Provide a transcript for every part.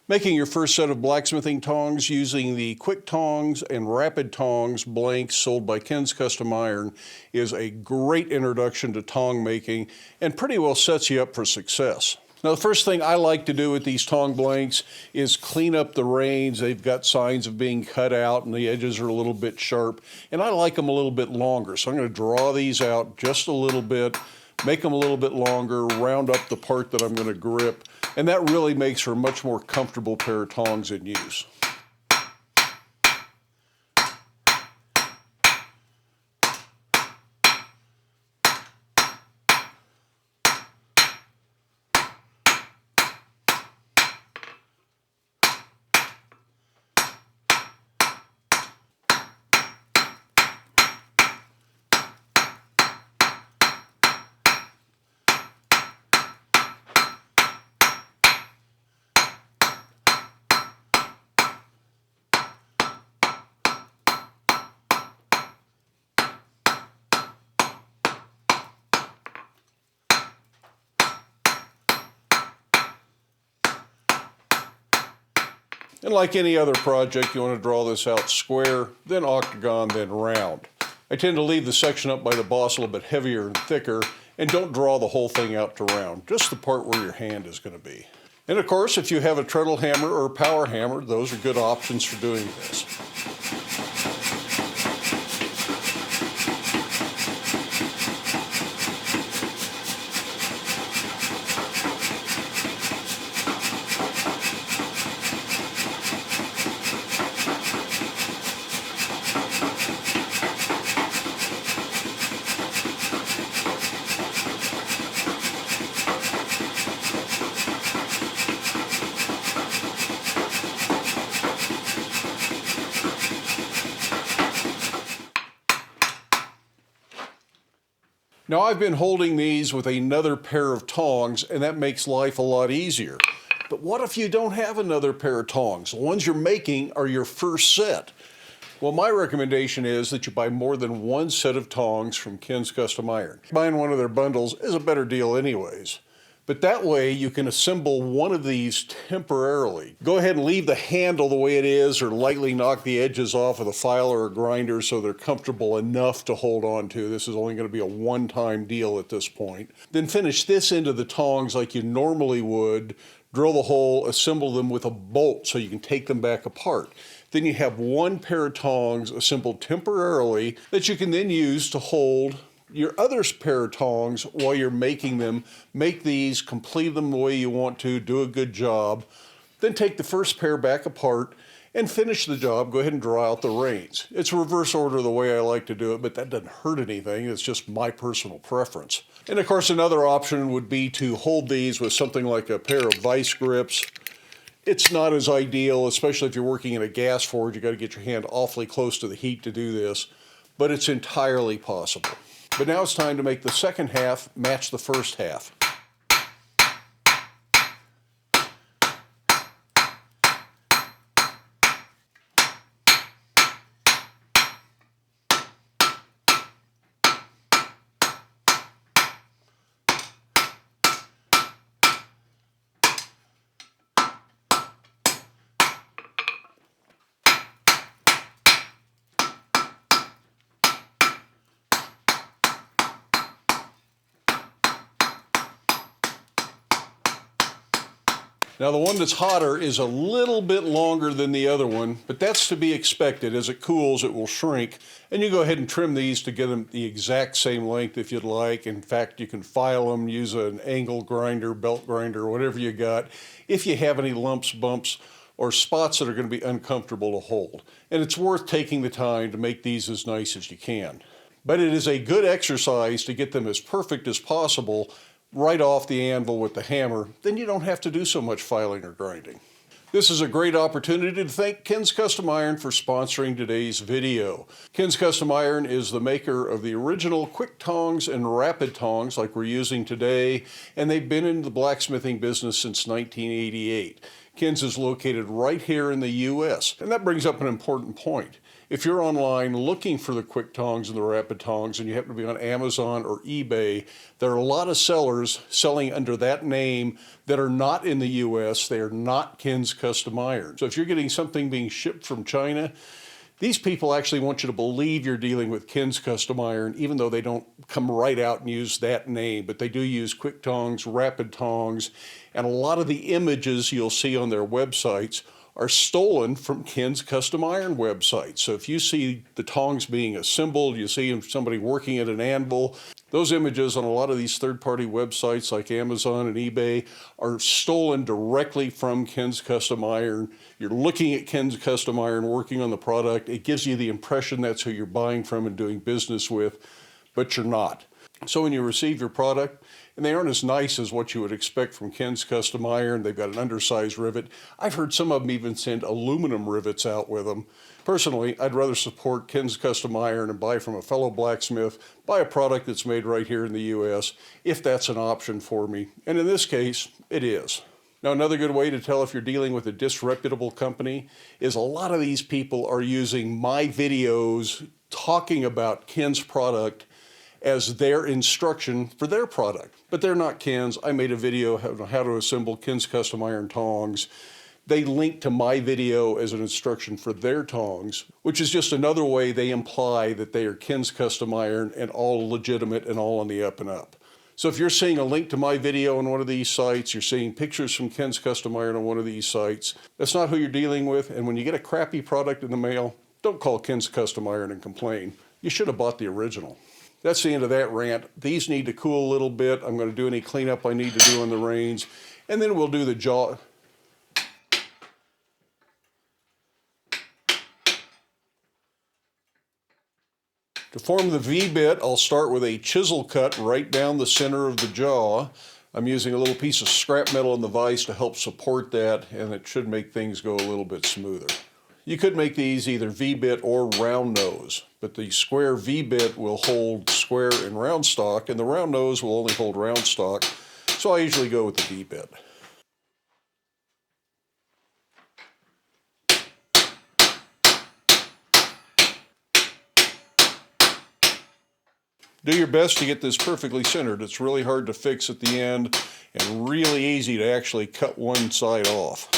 Making your first set of blacksmithing tongs using the Quick Tongs and Rapid Tongs blanks sold by Ken's Custom Iron is a great introduction to tong making and pretty well sets you up for success. Now, the first thing I like to do with these tong blanks is clean up the reins. They've got signs of being cut out and the edges are a little bit sharp, and I like them a little bit longer. So I'm going to draw these out just a little bit, make them a little bit longer, round up the part that I'm going to grip, and that really makes for a much more comfortable pair of tongs in use. And like any other project, you want to draw this out square, then octagon, then round. I tend to leave the section up by the boss a little bit heavier and thicker, and don't draw the whole thing out to round, just the part where your hand is going to be. And of course, if you have a treadle hammer or a power hammer, those are good options for doing this. Now, I've been holding these with another pair of tongs, and that makes life a lot easier. But what if you don't have another pair of tongs? The ones you're making are your first set. Well, my recommendation is that you buy more than one set of tongs from Ken's Custom Iron. Buying one of their bundles is a better deal anyways. But that way you can assemble one of these temporarily. Go ahead and leave the handle the way it is, or lightly knock the edges off with a filer or a grinder so they're comfortable enough to hold on to. This is only going to be a one-time deal at this point. Then finish this into the tongs like you normally would. Drill the hole, assemble them with a bolt so you can take them back apart. Then you have one pair of tongs assembled temporarily that you can then use to hold your other pair of tongs while you're making them. Make these, complete them the way you want to, do a good job. Then take the first pair back apart and finish the job. Go ahead and draw out the reins. It's reverse order the way I like to do it, but that doesn't hurt anything. It's just my personal preference. And of course, another option would be to hold these with something like a pair of vice grips. It's not as ideal, especially if you're working in a gas forge. You got to get your hand awfully close to the heat to do this, but it's entirely possible. But now it's time to make the second half match the first half. Now, the one that's hotter is a little bit longer than the other one, but that's to be expected. As it cools, it will shrink, and you go ahead and trim these to get them the exact same length if you'd like. In fact, you can file them, use an angle grinder, belt grinder, whatever you got, if you have any lumps, bumps, or spots that are going to be uncomfortable to hold. And it's worth taking the time to make these as nice as you can. But it is a good exercise to get them as perfect as possible right off the anvil with the hammer. Then you don't have to do so much filing or grinding. This is a great opportunity to thank Ken's Custom Iron for sponsoring today's video. Ken's Custom Iron is the maker of the original Quick Tongs and Rapid Tongs like we're using today, and they've been in the blacksmithing business since 1988. Ken's is located right here in the U.S., and that brings up an important point. If you're online looking for the quick tongs and the rapid tongs and you happen to be on Amazon or eBay, there are a lot of sellers selling under that name that are not in the US. They are not Ken's Custom Iron. So if you're getting something being shipped from China, these people actually want you to believe you're dealing with Ken's Custom Iron, even though they don't come right out and use that name, but they do use quick tongs, rapid tongs, and a lot of the images you'll see on their websites are stolen from Ken's Custom Iron website. So if you see the tongs being assembled, you see somebody working at an anvil, those images on a lot of these third-party websites like Amazon and eBay are stolen directly from Ken's Custom Iron. You're looking at Ken's Custom Iron working on the product. It gives you the impression that's who you're buying from and doing business with, but you're not. So when you receive your product, and they aren't as nice as what you would expect from Ken's Custom Iron. They've got an undersized rivet. I've heard some of them even send aluminum rivets out with them. Personally, I'd rather support Ken's Custom Iron and buy from a fellow blacksmith, buy a product that's made right here in the US, if that's an option for me. And in this case, it is. Now, another good way to tell if you're dealing with a disreputable company is a lot of these people are using my videos talking about Ken's product as their instruction for their product. But they're not Ken's. I made a video on how to assemble Ken's Custom Iron tongs. They link to my video as an instruction for their tongs, which is just another way they imply that they are Ken's Custom Iron and all legitimate and all on the up and up. So if you're seeing a link to my video on one of these sites, you're seeing pictures from Ken's Custom Iron on one of these sites, that's not who you're dealing with. And when you get a crappy product in the mail, don't call Ken's Custom Iron and complain. You should have bought the original. That's the end of that rant. These need to cool a little bit. I'm going to do any cleanup I need to do on the reins, and then we'll do the jaw. To form the V-bit, I'll start with a chisel cut right down the center of the jaw. I'm using a little piece of scrap metal in the vise to help support that, and it should make things go a little bit smoother. You could make these either V-bit or round nose, but the square V-bit will hold square and round stock, and the round nose will only hold round stock, so I usually go with the V-bit. Do your best to get this perfectly centered. It's really hard to fix at the end and really easy to actually cut one side off.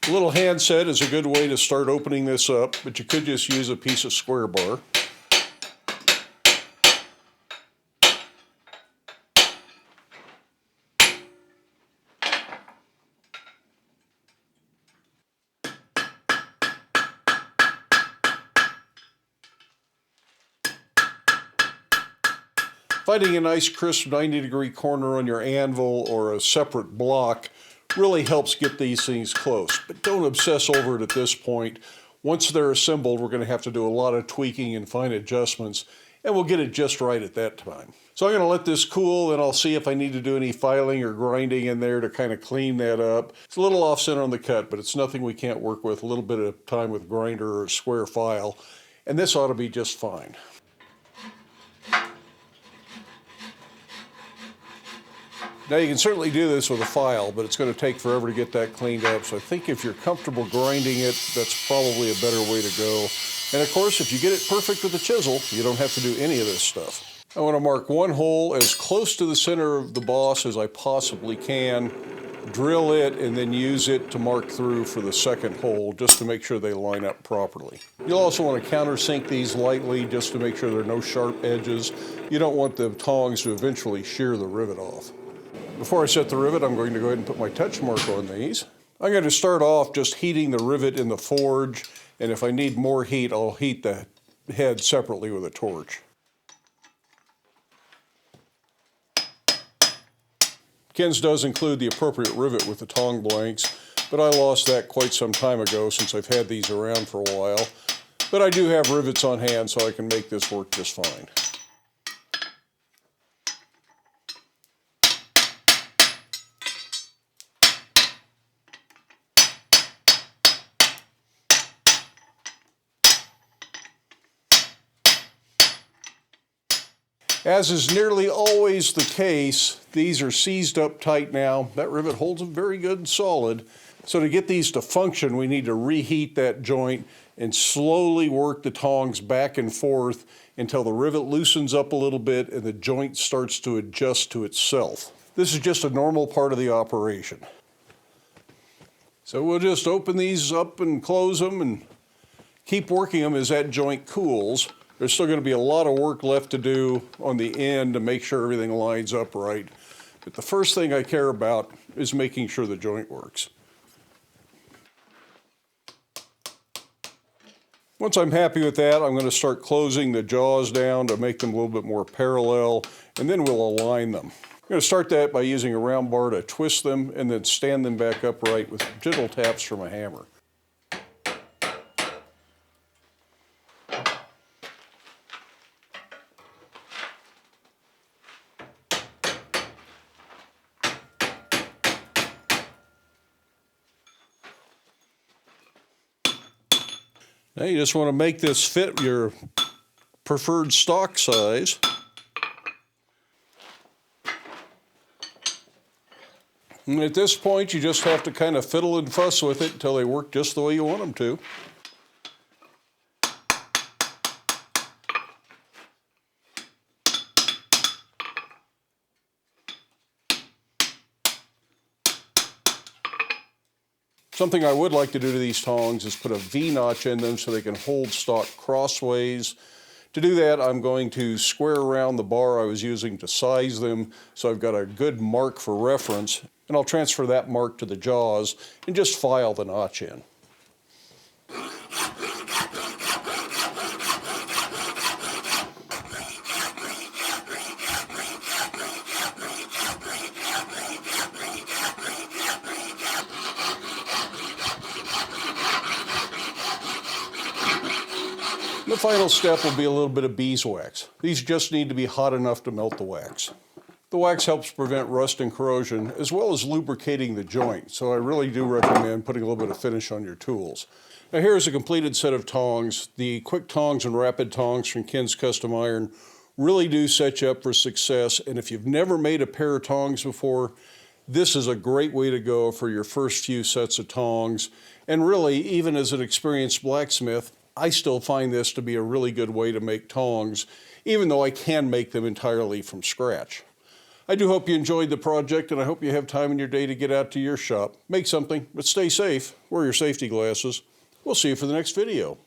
A little handset is a good way to start opening this up, but you could just use a piece of square bar. Finding a nice crisp 90-degree corner on your anvil or a separate block really helps get these things close, but don't obsess over it at this point. Once they're assembled, we're going to have to do a lot of tweaking and fine adjustments, and we'll get it just right at that time. So I'm going to let this cool, and I'll see if I need to do any filing or grinding in there to kind of clean that up. It's a little off center on the cut, but it's nothing we can't work with. A little bit of time with grinder or a square file, and this ought to be just fine. Now you can certainly do this with a file, but it's going to take forever to get that cleaned up. So I think if you're comfortable grinding it, that's probably a better way to go. And of course, if you get it perfect with a chisel, you don't have to do any of this stuff. I want to mark one hole as close to the center of the boss as I possibly can, drill it, and then use it to mark through for the second hole just to make sure they line up properly. You'll also want to countersink these lightly just to make sure there are no sharp edges. You don't want the tongs to eventually shear the rivet off. Before I set the rivet, I'm going to go ahead and put my touch mark on these. I'm going to start off just heating the rivet in the forge, and if I need more heat, I'll heat the head separately with a torch. Ken's does include the appropriate rivet with the tong blanks, but I lost that quite some time ago since I've had these around for a while. But I do have rivets on hand, so I can make this work just fine. As is nearly always the case, these are seized up tight now. That rivet holds them very good and solid. So to get these to function, we need to reheat that joint and slowly work the tongs back and forth until the rivet loosens up a little bit and the joint starts to adjust to itself. This is just a normal part of the operation. So we'll just open these up and close them and keep working them as that joint cools. There's still going to be a lot of work left to do on the end to make sure everything lines up right. But the first thing I care about is making sure the joint works. Once I'm happy with that, I'm going to start closing the jaws down to make them a little bit more parallel, and then we'll align them. I'm going to start that by using a round bar to twist them and then stand them back upright with gentle taps from a hammer. Now you just want to make this fit your preferred stock size. And at this point, you just have to kind of fiddle and fuss with it until they work just the way you want them to. Something I would like to do to these tongs is put a V-notch in them so they can hold stock crossways. To do that, I'm going to square around the bar I was using to size them so I've got a good mark for reference, and I'll transfer that mark to the jaws and just file the notch in. The final step will be a little bit of beeswax. These just need to be hot enough to melt the wax. The wax helps prevent rust and corrosion, as well as lubricating the joint, so I really do recommend putting a little bit of finish on your tools. Now here's a completed set of tongs. The quick tongs and rapid tongs from Ken's Custom Iron really do set you up for success, and if you've never made a pair of tongs before, this is a great way to go for your first few sets of tongs. And really, even as an experienced blacksmith, I still find this to be a really good way to make tongs, even though I can make them entirely from scratch. I do hope you enjoyed the project, and I hope you have time in your day to get out to your shop. Make something, but stay safe. Wear your safety glasses. We'll see you for the next video.